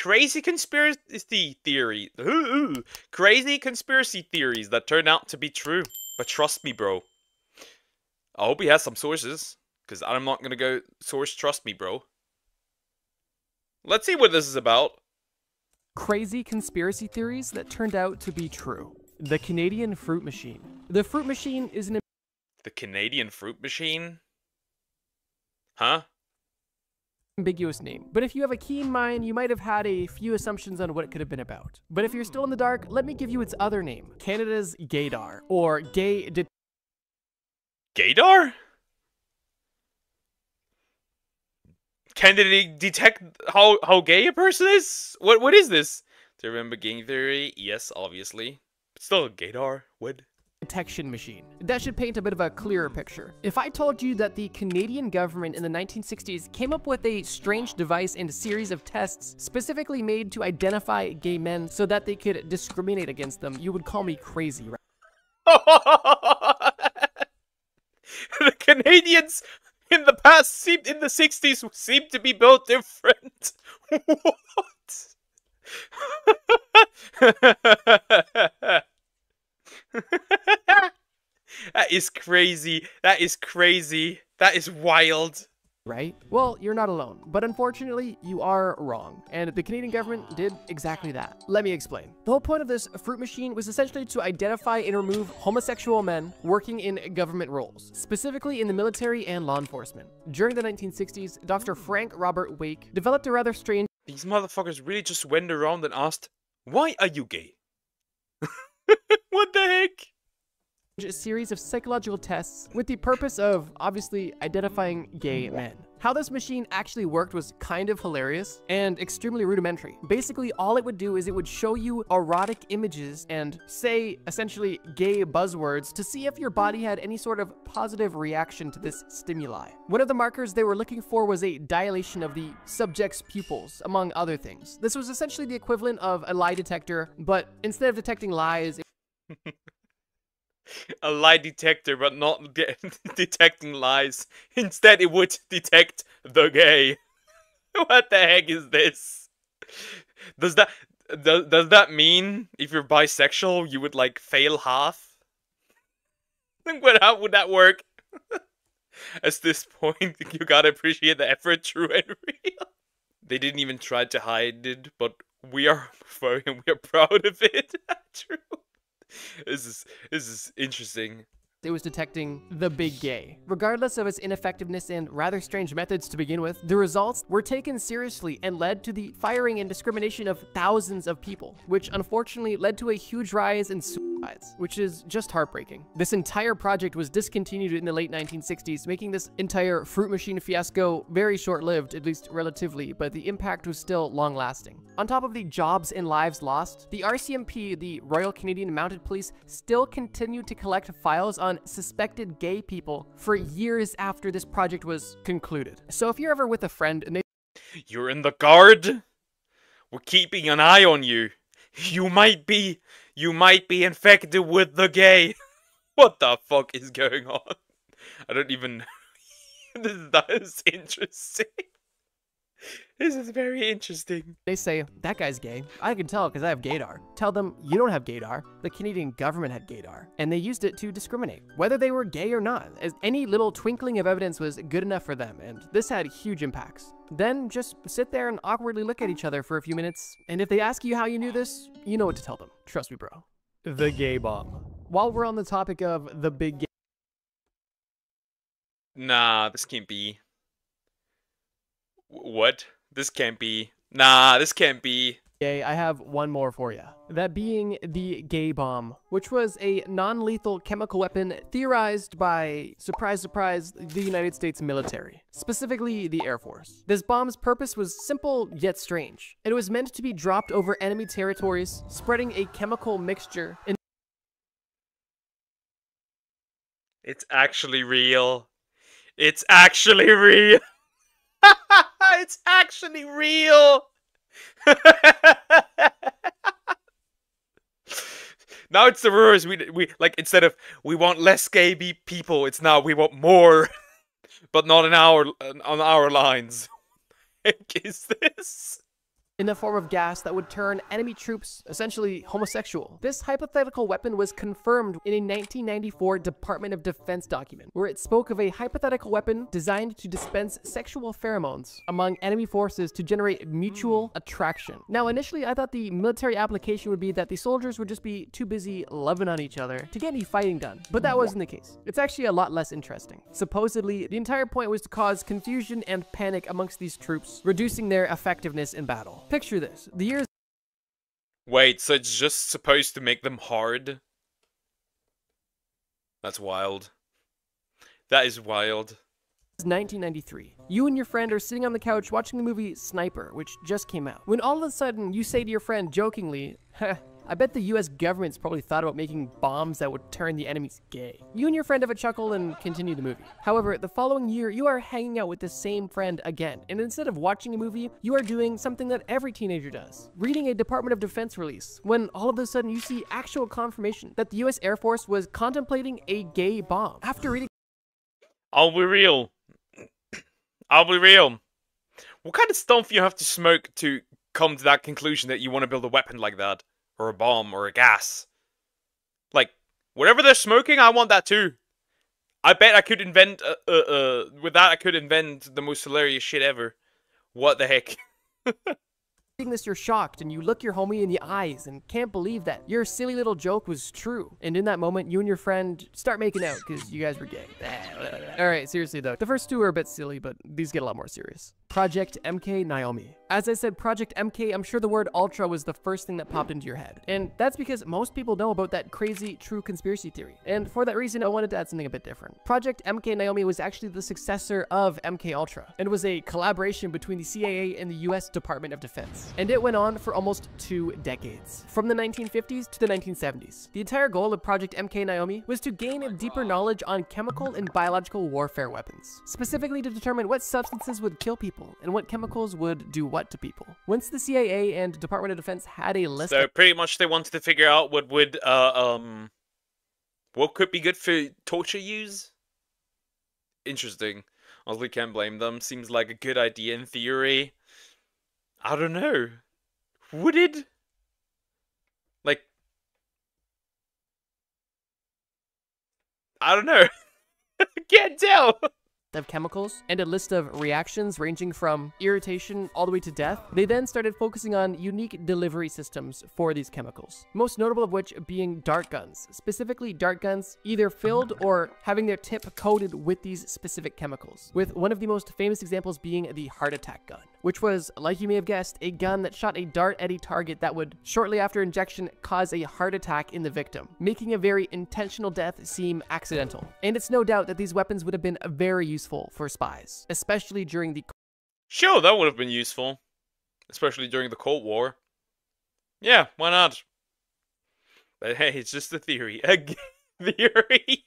Crazy conspiracy theory. Crazy conspiracy theories that turn out to be true. But trust me, bro. I hope he has some sources, because I'm not gonna go source trust me, bro. Let's see what this is about. Crazy conspiracy theories that turned out to be true. The Canadian fruit machine. The fruit machine is an The Canadian fruit machine? Huh? ambiguous name, but if you have a keen mind, you might have had a few assumptions on what it could have been about. But if you're still in the dark, let me give you its other name, Canada's Gaydar, or Gaydar? Can they detect how gay a person is? What is this? Do you remember gang theory? Yes, obviously. But still, Gaydar? What? detection machine. That should paint a bit of a clearer picture. If I told you that the Canadian government in the 1960s came up with a strange device and a series of tests specifically made to identify gay men so that they could discriminate against them, you would call me crazy, right? The Canadians in the past in the 60s seemed to be built different. What? That is crazy. That is crazy. That is wild. Right? Well, you're not alone, but unfortunately, you are wrong, and the Canadian government did exactly that. Let me explain. The whole point of this fruit machine was essentially to identify and remove homosexual men working in government roles, specifically in the military and law enforcement. During the 1960s, Dr. Frank Robert Wake developed a rather strange These motherfuckers really just went around and asked, "Why are you gay?" What the heck? a series of psychological tests with the purpose of, obviously, identifying gay men. How this machine actually worked was kind of hilarious and extremely rudimentary. Basically, all it would do is it would show you erotic images and say, essentially, gay buzzwords to see if your body had any sort of positive reaction to this stimuli. One of the markers they were looking for was a dilation of the subject's pupils, among other things. This was essentially the equivalent of a lie detector, but instead of detecting lies, A lie detector, but not detecting lies. Instead, it would detect the gay. What the heck is this? Does that mean if you're bisexual, you would like fail half? How would that work? At this point, you gotta appreciate the effort, true and real. They didn't even try to hide it, but we are proud of it. True. This is interesting. it was detecting the big gay. Regardless of its ineffectiveness and rather strange methods to begin with, the results were taken seriously and led to the firing and discrimination of thousands of people, which unfortunately led to a huge rise in suicides, which is just heartbreaking. This entire project was discontinued in the late 1960s, making this entire fruit machine fiasco very short-lived, at least relatively, but the impact was still long-lasting. On top of the jobs and lives lost, the RCMP, the Royal Canadian Mounted Police, still continued to collect files on suspected gay people for years after this project was concluded. So if you're ever with a friend and You're in the guard? We're keeping an eye on you. You might be infected with the gay. What the fuck is going on? I don't even that is interesting. This is very interesting. they say, that guy's gay, I can tell because I have Gaydar. Tell them, you don't have Gaydar. The Canadian government had Gaydar, and they used it to discriminate, whether they were gay or not, as any little twinkling of evidence was good enough for them, and this had huge impacts. Then just sit there and awkwardly look at each other for a few minutes, and if they ask you how you knew this, you know what to tell them. Trust me, bro. The gay bomb. While we're on the topic of the big gay Nah, this can't be. What? This can't be. Nah, this can't be. gay, I have one more for you. That being the gay bomb, which was a non-lethal chemical weapon theorized by, surprise, surprise, the United States military, specifically the Air Force. This bomb's purpose was simple yet strange. It was meant to be dropped over enemy territories, spreading a chemical mixture in It's actually real. It's actually real. It's actually real. Now it's the rumors. We like, instead of we want less gay people, it's now we want more, but not on our lines. What the heck is this? in the form of gas that would turn enemy troops essentially homosexual. This hypothetical weapon was confirmed in a 1994 Department of Defense document, where it spoke of a hypothetical weapon designed to dispense sexual pheromones among enemy forces to generate mutual attraction. Now, initially, I thought the military application would be that the soldiers would just be too busy loving on each other to get any fighting done, but that wasn't the case. It's actually a lot less interesting. Supposedly, the entire point was to cause confusion and panic amongst these troops, reducing their effectiveness in battle. Picture this. The year... Wait, so it's just supposed to make them hard? That's wild. That is wild. 1993. You and your friend are sitting on the couch watching the movie Sniper, which just came out. When all of a sudden, you say to your friend jokingly, I bet the US government's probably thought about making bombs that would turn the enemies gay. You and your friend have a chuckle and continue the movie. However, the following year, you are hanging out with the same friend again, and instead of watching a movie, you are doing something that every teenager does, reading a Department of Defense release, when all of a sudden you see actual confirmation that the US Air Force was contemplating a gay bomb. After reading... I'll be real. I'll be real. What kind of stuff you have to smoke to come to that conclusion that you want to build a weapon like that? Or a bomb, or a gas? Like, whatever they're smoking, I want that too. I bet I could invent, with that I could invent the most hilarious shit ever. What the heck? This, you're shocked and you look your homie in the eyes and can't believe that your silly little joke was true. And in that moment, you and your friend start making out because you guys were gay. Alright, seriously though, the first two are a bit silly, but these get a lot more serious. Project MK Naomi. As I said, Project MK, I'm sure the word Ultra was the first thing that popped into your head. And that's because most people know about that crazy true conspiracy theory. And for that reason, I wanted to add something a bit different. Project MK Naomi was actually the successor of MK Ultra, and was a collaboration between the CIA and the US Department of Defense. And it went on for almost 2 decades, from the 1950s to the 1970s. The entire goal of Project MK Naomi was to gain a deeper knowledge on chemical and biological warfare weapons, specifically to determine what substances would kill people and what chemicals would do what to people. Once the CIA and Department of Defense had a list So pretty much they wanted to figure out what could be good for torture use? Interesting. Honestly, can't blame them. Seems like a good idea in theory. I don't know. Would it? Like, I don't know. Can't tell. Of chemicals and a list of reactions ranging from irritation all the way to death. They then started focusing on unique delivery systems for these chemicals, most notable of which being dart guns, specifically dart guns either filled or having their tip coated with these specific chemicals, with one of the most famous examples being the heart attack gun, which was, like you may have guessed, a gun that shot a dart at a target that would, shortly after injection, cause a heart attack in the victim, making a very intentional death seem accidental. And it's no doubt that these weapons would have been very useful for spies, especially during the... Sure, that would have been useful. Especially during the Cold War. Yeah, why not? But hey, it's just a theory. A theory!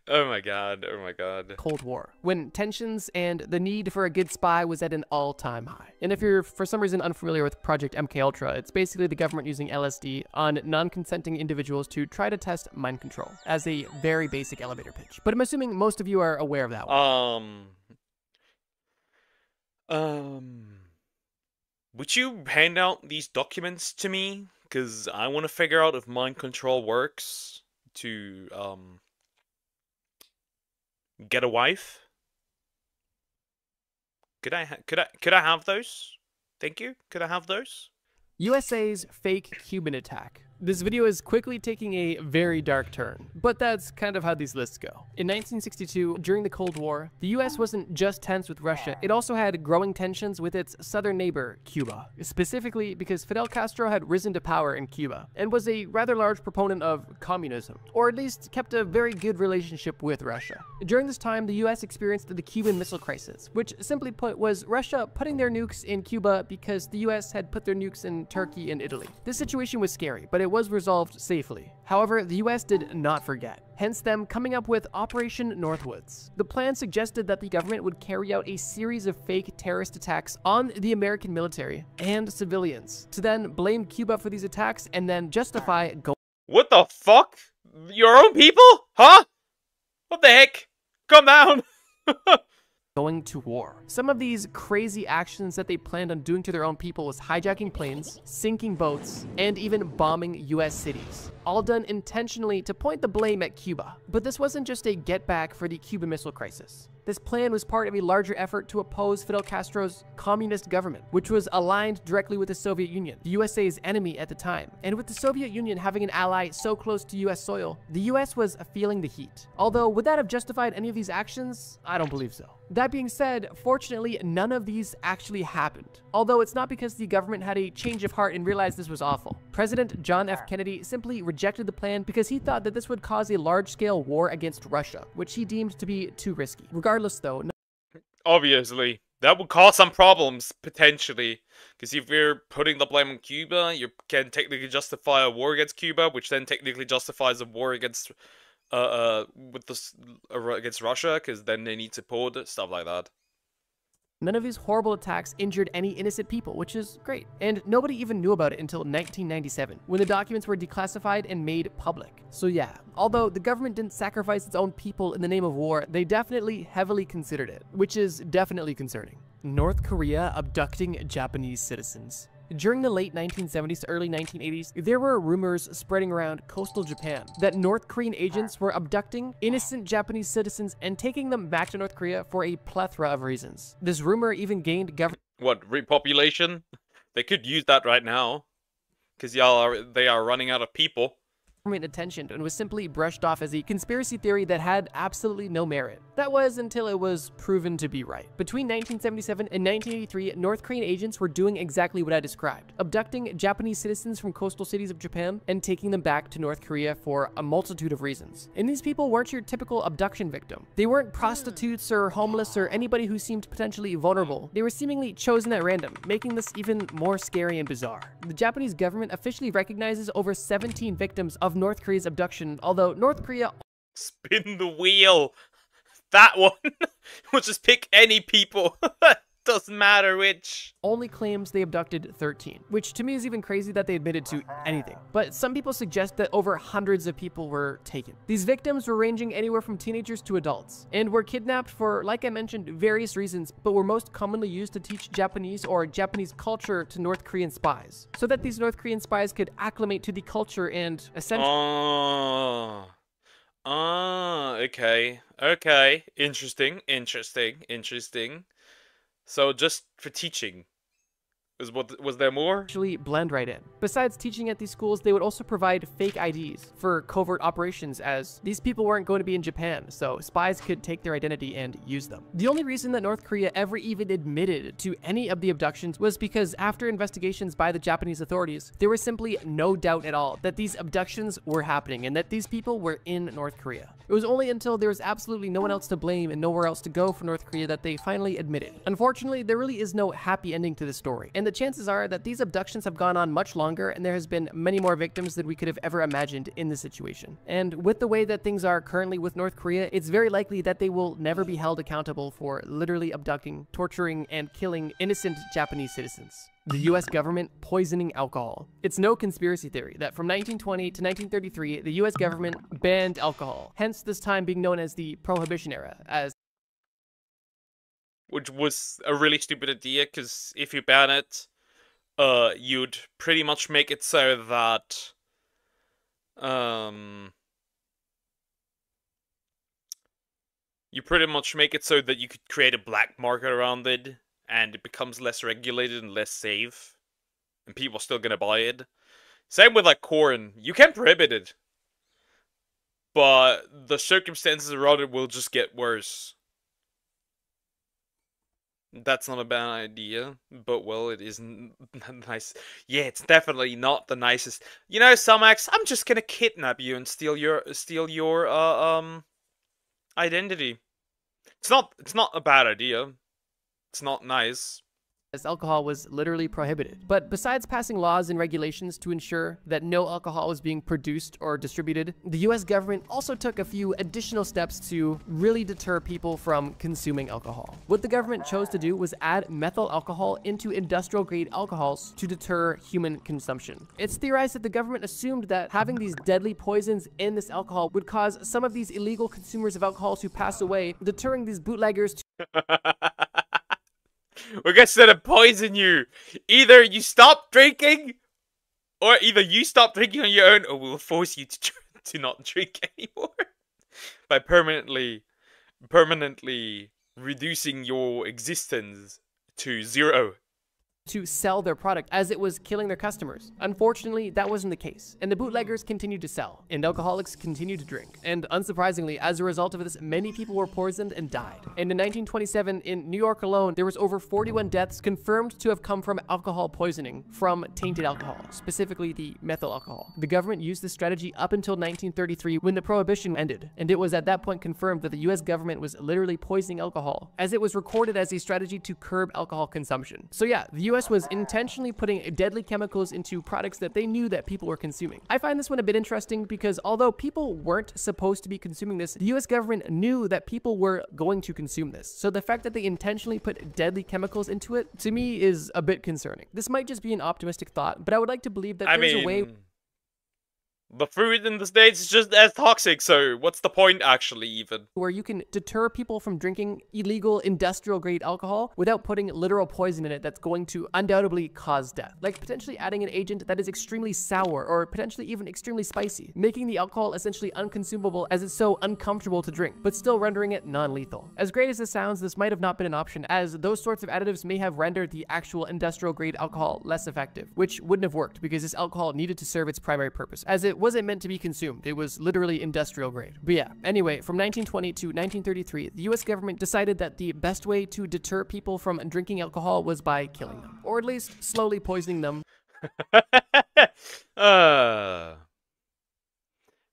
Oh my god, oh my god. Cold War, when tensions and the need for a good spy was at an all-time high. And if you're for some reason unfamiliar with Project MK Ultra, it's basically the government using LSD on non-consenting individuals to try to test mind control, as a very basic elevator pitch. But I'm assuming most of you are aware of that one. Would you hand out these documents to me? Because I want to figure out if mind control works to, get a wife? Could I have those? Thank you. Could I have those? USA's fake Cuban attack. This video is quickly taking a very dark turn, but that's kind of how these lists go. In 1962, during the Cold War, the US wasn't just tense with Russia, it also had growing tensions with its southern neighbor, Cuba. Specifically because Fidel Castro had risen to power in Cuba, and was a rather large proponent of communism, or at least kept a very good relationship with Russia. During this time, the US experienced the Cuban Missile Crisis, which simply put was Russia putting their nukes in Cuba because the US had put their nukes in Turkey and Italy. This situation was scary, but it was resolved safely. However, the US did not forget, hence them coming up with Operation Northwoods. The plan suggested that the government would carry out a series of fake terrorist attacks on the American military and civilians, to then blame Cuba for these attacks and then justify What the fuck? Your own people? Huh? What the heck? Calm down. going to war. Some of these crazy actions that they planned on doing to their own people was hijacking planes, sinking boats, and even bombing US cities. All done intentionally to point the blame at Cuba. But this wasn't just a get back for the Cuban Missile Crisis. This plan was part of a larger effort to oppose Fidel Castro's communist government, which was aligned directly with the Soviet Union, the USA's enemy at the time. And with the Soviet Union having an ally so close to US soil, the US was feeling the heat. Although, would that have justified any of these actions? I don't believe so. That being said, fortunately, none of these actually happened. Although it's not because the government had a change of heart and realized this was awful. President John F. Kennedy simply rejected the plan because he thought that this would cause a large-scale war against Russia, which he deemed to be too risky. Regardless though, Obviously, that would cause some problems, potentially. Because if you're putting the blame on Cuba, you can technically justify a war against Cuba, which then technically justifies a war against against Russia, because then they need support, stuff like that. none of these horrible attacks injured any innocent people, which is great. And nobody even knew about it until 1997, when the documents were declassified and made public. So yeah, although the government didn't sacrifice its own people in the name of war, they definitely heavily considered it, which is definitely concerning. North Korea abducting Japanese citizens. During the late 1970s to early 1980s, there were rumors spreading around coastal Japan that North Korean agents were abducting innocent Japanese citizens and taking them back to North Korea for a plethora of reasons. This rumor even gained government Repopulation? They could use that right now, because they are running out of people. attention and was simply brushed off as a conspiracy theory that had absolutely no merit. That was until it was proven to be right. Between 1977 and 1983, North Korean agents were doing exactly what I described, abducting Japanese citizens from coastal cities of Japan and taking them back to North Korea for a multitude of reasons. And these people weren't your typical abduction victim. They weren't prostitutes or homeless or anybody who seemed potentially vulnerable. They were seemingly chosen at random, making this even more scary and bizarre. The Japanese government officially recognizes over 17 victims of North Korea's abduction, although North Korea... Spin the wheel! That one! We'll just pick any people. Doesn't matter which. only claims they abducted 13, which to me is even crazy that they admitted to anything. But some people suggest that over hundreds of people were taken. These victims were ranging anywhere from teenagers to adults, and were kidnapped for, like I mentioned, various reasons, but were most commonly used to teach Japanese or Japanese culture to North Korean spies, so that these North Korean spies could acclimate to the culture and essentially... Okay. Okay. Interesting. So just for teaching. Was there more? Actually blend right in. Besides teaching at these schools, they would also provide fake IDs for covert operations, as these people weren't going to be in Japan, so spies could take their identity and use them. The only reason that North Korea ever even admitted to any of the abductions was because after investigations by the Japanese authorities, there was simply no doubt at all that these abductions were happening and that these people were in North Korea. It was only until there was absolutely no one else to blame and nowhere else to go for North Korea that they finally admitted. Unfortunately, there really is no happy ending to this story, and the chances are that these abductions have gone on much longer and there has been many more victims than we could have ever imagined in this situation. And with the way that things are currently with North Korea, it's very likely that they will never be held accountable for literally abducting, torturing, and killing innocent Japanese citizens. The US government poisoning alcohol. It's no conspiracy theory that from 1920 to 1933, the US government banned alcohol, hence this time being known as the Prohibition era, which was a really stupid idea, because if you ban it, you'd pretty much make it so that, you could create a black market around it, and it becomes less regulated and less safe, and people are still gonna buy it. Same with, like, corn. You can prohibit it, but the circumstances around it will just get worse. That's not a bad idea, but, well, it isn't nice. Yeah, it's definitely not the nicest. You know, Sumax, I'm just gonna kidnap you and steal your identity. It's not a bad idea. It's not nice. as alcohol was literally prohibited. But besides passing laws and regulations to ensure that no alcohol was being produced or distributed, the US government also took a few additional steps to really deter people from consuming alcohol. What the government chose to do was add methyl alcohol into industrial grade alcohols to deter human consumption. It's theorized that the government assumed that having these deadly poisons in this alcohol would cause some of these illegal consumers of alcohol to pass away, deterring these bootleggers We're gonna poison you. Either you stop drinking, or either you stop drinking on your own, or we'll force you to not drink anymore by permanently reducing your existence to 0. to sell their product as it was killing their customers. Unfortunately, that wasn't the case, and the bootleggers continued to sell, and alcoholics continued to drink. And unsurprisingly, as a result of this, many people were poisoned and died. And in 1927, in New York alone, there was over 41 deaths confirmed to have come from alcohol poisoning from tainted alcohol, specifically the methyl alcohol. The government used this strategy up until 1933 when the prohibition ended, and it was at that point confirmed that the US government was literally poisoning alcohol, as it was recorded as a strategy to curb alcohol consumption. So yeah, the US was intentionally putting deadly chemicals into products that they knew that people were consuming. I find this one a bit interesting because although people weren't supposed to be consuming this, the US government knew that people were going to consume this. So the fact that they intentionally put deadly chemicals into it, to me, is a bit concerning. This might just be an optimistic thought, but I would like to believe that there's a way... The fruit in the States is just as toxic, so what's the point actually even? Where you can deter people from drinking illegal industrial grade alcohol without putting literal poison in it that's going to undoubtedly cause death. Like potentially adding an agent that is extremely sour or potentially even extremely spicy, making the alcohol essentially unconsumable as it's so uncomfortable to drink, but still rendering it non-lethal. As great as this sounds, this might have not been an option, as those sorts of additives may have rendered the actual industrial grade alcohol less effective, which wouldn't have worked because this alcohol needed to serve its primary purpose, as it wasn't meant to be consumed. It was literally industrial grade. But yeah, anyway, from 1920 to 1933, the US government decided that the best way to deter people from drinking alcohol was by killing them, or at least slowly poisoning them.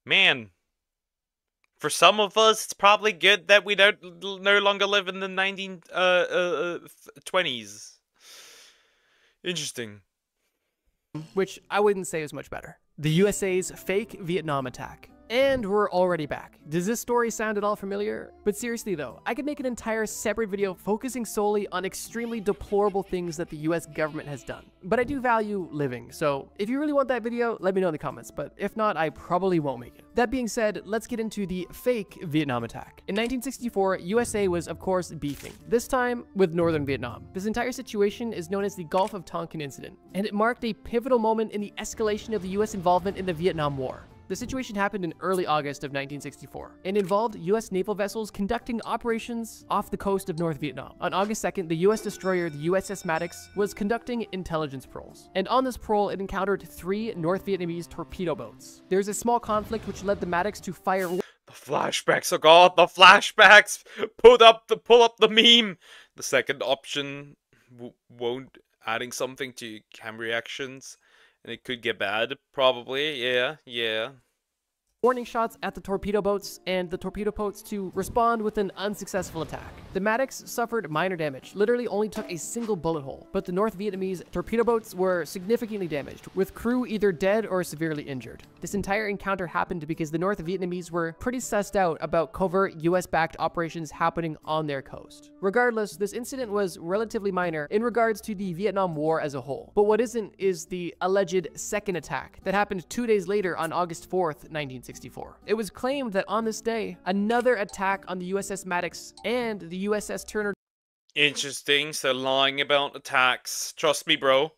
Man, for some of us, it's probably good that we don't no longer live in the 1920s. Interesting. Which I wouldn't say is much better. The USA's fake Vietnam attack. And we're already back. Does this story sound at all familiar? But seriously though, I could make an entire separate video focusing solely on extremely deplorable things that the US government has done. But I do value living, so if you really want that video, let me know in the comments, but if not, I probably won't make it. That being said, let's get into the fake Vietnam attack. In 1964, USA was of course beefing, this time with northern Vietnam. This entire situation is known as the Gulf of Tonkin incident, and it marked a pivotal moment in the escalation of the US involvement in the Vietnam War. The situation happened in early August of 1964 and involved US naval vessels conducting operations off the coast of North Vietnam. On August 2nd, the US destroyer, the USS Maddox, was conducting intelligence patrols. And on this patrol, it encountered 3 North Vietnamese torpedo boats. There's a small conflict which led the Maddox to fire... The flashbacks, oh god, the flashbacks! Pull up the meme! The second option won't adding something to cam reactions. And it could get bad, probably, yeah. Warning shots at the torpedo boats, and the torpedo boats to respond with an unsuccessful attack. The Maddox suffered minor damage, literally only took a single bullet hole, but the North Vietnamese torpedo boats were significantly damaged, with crew either dead or severely injured. This entire encounter happened because the North Vietnamese were pretty sussed out about covert US-backed operations happening on their coast. Regardless, this incident was relatively minor in regards to the Vietnam War as a whole, but what isn't is the alleged second attack that happened 2 days later on August 4th, 1964. It was claimed that on this day, another attack on the USS Maddox and the USS Turner... Interesting, so lying about attacks. Trust me, bro.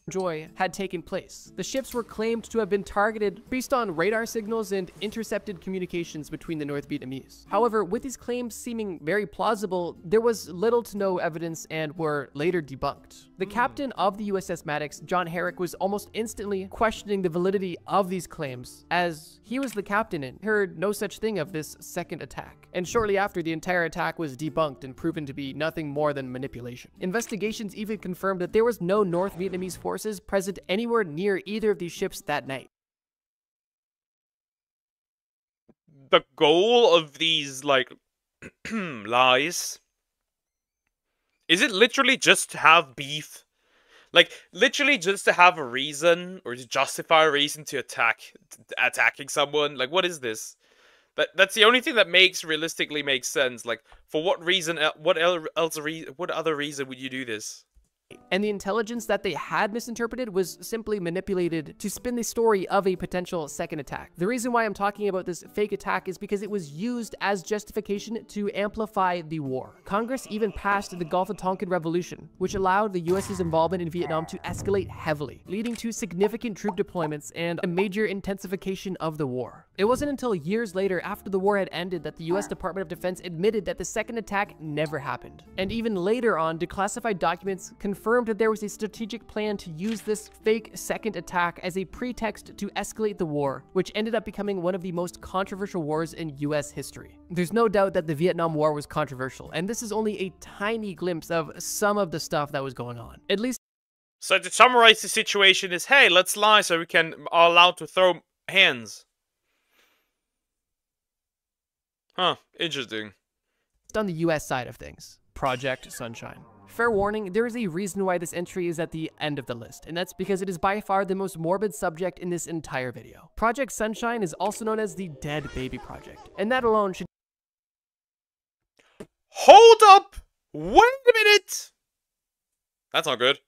Joy had taken place. The ships were claimed to have been targeted based on radar signals and intercepted communications between the North Vietnamese. However, with these claims seeming very plausible, there was little to no evidence and were later debunked. The captain of the USS Maddox, John Herrick, was almost instantly questioning the validity of these claims, as he was the captain and heard no such thing of this second attack. And shortly after, the entire attack was debunked and proven to be nothing more than manipulation. Investigations even confirmed that there was no North Vietnamese forces present anywhere near either of these ships that night. The goal of these, like, lies Is it literally just to have beef? Like, literally just to have a reason, or to justify a reason to attacking someone? Like, what is this? That's the only thing that realistically makes sense. Like, for what reason, what other reason would you do this? And the intelligence that they had misinterpreted was simply manipulated to spin the story of a potential second attack. The reason why I'm talking about this fake attack is because it was used as justification to amplify the war. Congress even passed the Gulf of Tonkin Revolution, which allowed the US's involvement in Vietnam to escalate heavily, leading to significant troop deployments and a major intensification of the war. It wasn't until years later, after the war had ended, that the US Department of Defense admitted that the second attack never happened. And even later on, declassified documents confirmed that there was a strategic plan to use this fake second attack as a pretext to escalate the war, which ended up becoming one of the most controversial wars in US history. There's no doubt that the Vietnam War was controversial, and this is only a tiny glimpse of some of the stuff that was going on. At least. So to summarize the situation is, hey, let's lie so we are allowed to throw hands. Huh, interesting. On the US side of things, Project Sunshine. Fair warning, there is a reason why this entry is at the end of the list, and that's because it is by far the most morbid subject in this entire video. Project Sunshine is also known as the Dead Baby Project, and that alone should— Hold up! Wait a minute! That's not good.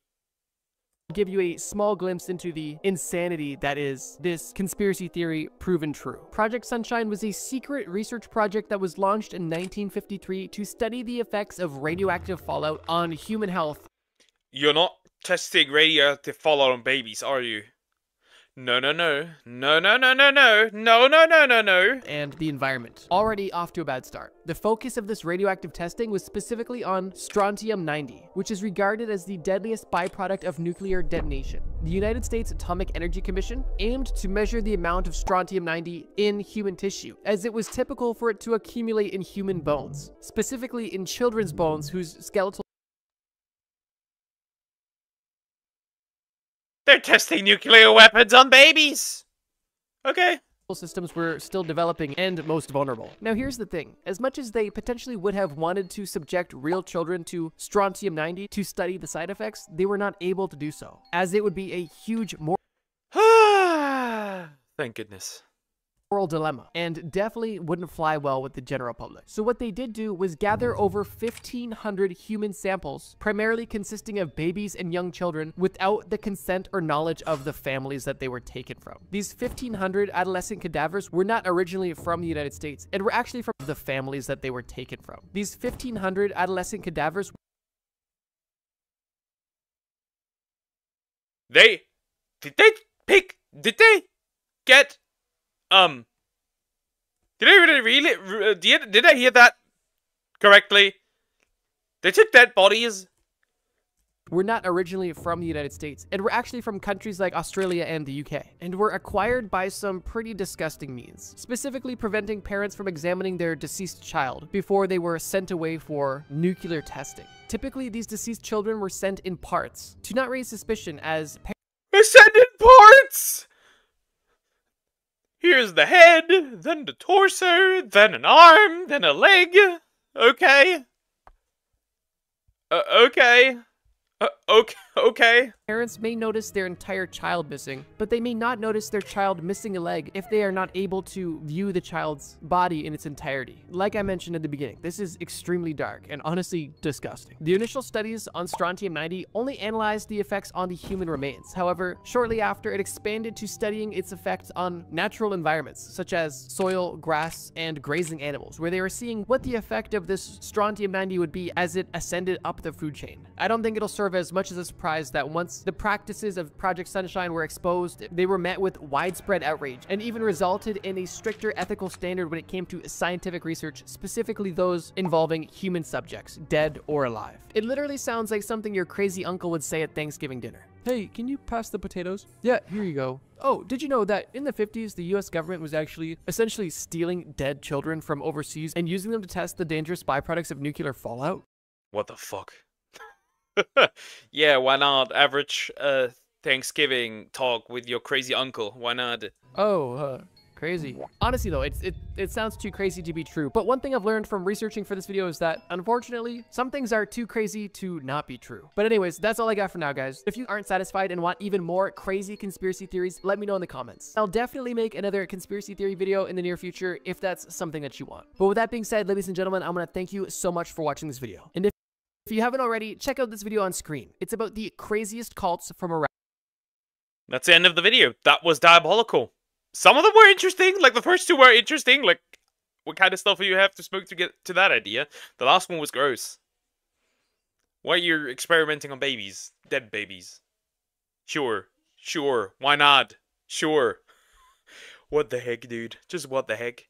Give you a small glimpse into the insanity that is this conspiracy theory proven true. Project Sunshine was a secret research project that was launched in 1953 to study the effects of radioactive fallout on human health. You're not testing radioactive fallout on babies, are you? No, no, no. No, no, no, no, no. No, no, no, no, no. And the environment. Already off to a bad start. The focus of this radioactive testing was specifically on strontium-90, which is regarded as the deadliest byproduct of nuclear detonation. The United States Atomic Energy Commission aimed to measure the amount of strontium-90 in human tissue, as it was typical for it to accumulate in human bones, specifically in children's bones whose skeletal— They're testing nuclear weapons on babies! Okay. systems were still developing and most vulnerable. Now here's the thing, as much as they potentially would have wanted to subject real children to strontium-90 to study the side effects, they were not able to do so, as it would be a huge Thank goodness. moral dilemma, and definitely wouldn't fly well with the general public. So what they did do was gather over 1,500 human samples, primarily consisting of babies and young children, without the consent or knowledge of the families that they were taken from. These 1,500 adolescent cadavers were not originally from the United States, and were actually from the families that they were taken from. These 1,500 adolescent cadavers— Did they get, did I really, did I hear that correctly? They took dead bodies? were not originally from the United States, and were actually from countries like Australia and the UK, and were acquired by some pretty disgusting means, specifically preventing parents from examining their deceased child before they were sent away for nuclear testing. Typically, these deceased children were sent in parts to not raise suspicion, as They're sent in parts! Here's the head, then the torso, then an arm, then a leg. Okay. Okay. Okay. parents may notice their entire child missing, but they may not notice their child missing a leg if they are not able to view the child's body in its entirety. Like I mentioned at the beginning, this is extremely dark and honestly disgusting. The initial studies on strontium-90 only analyzed the effects on the human remains. However, shortly after, it expanded to studying its effects on natural environments, such as soil, grass, and grazing animals, where they were seeing what the effect of this strontium-90 would be as it ascended up the food chain. I don't think it'll serve as much as a surprise that once the practices of Project Sunshine were exposed, they were met with widespread outrage and even resulted in a stricter ethical standard when it came to scientific research, specifically those involving human subjects, dead or alive. It literally sounds like something your crazy uncle would say at Thanksgiving dinner. Hey, can you pass the potatoes? Yeah, here you go. Oh, did you know that in the 50s, the US government was actually essentially stealing dead children from overseas and using them to test the dangerous byproducts of nuclear fallout? What the fuck? Yeah, why not? Average Thanksgiving talk with your crazy uncle. Why not? Oh, Crazy. Honestly though, it sounds too crazy to be true. But one thing I've learned from researching for this video is that, unfortunately, some things are too crazy to not be true. But anyways, that's all I got for now, guys. If you aren't satisfied and want even more crazy conspiracy theories, let me know in the comments. I'll definitely make another conspiracy theory video in the near future if that's something that you want. But with that being said, ladies and gentlemen, I'm gonna thank you so much for watching this video. And if you haven't already, check out this video on screen. It's about the craziest cults from around. That's the end of the video. That was diabolical. Some of them were interesting. Like, the first two were interesting. Like, what kind of stuff do you have to smoke to get to that idea? The last one was gross. Why are you experimenting on babies? Dead babies. Sure. Sure. Why not? Sure. What the heck, dude? Just what the heck?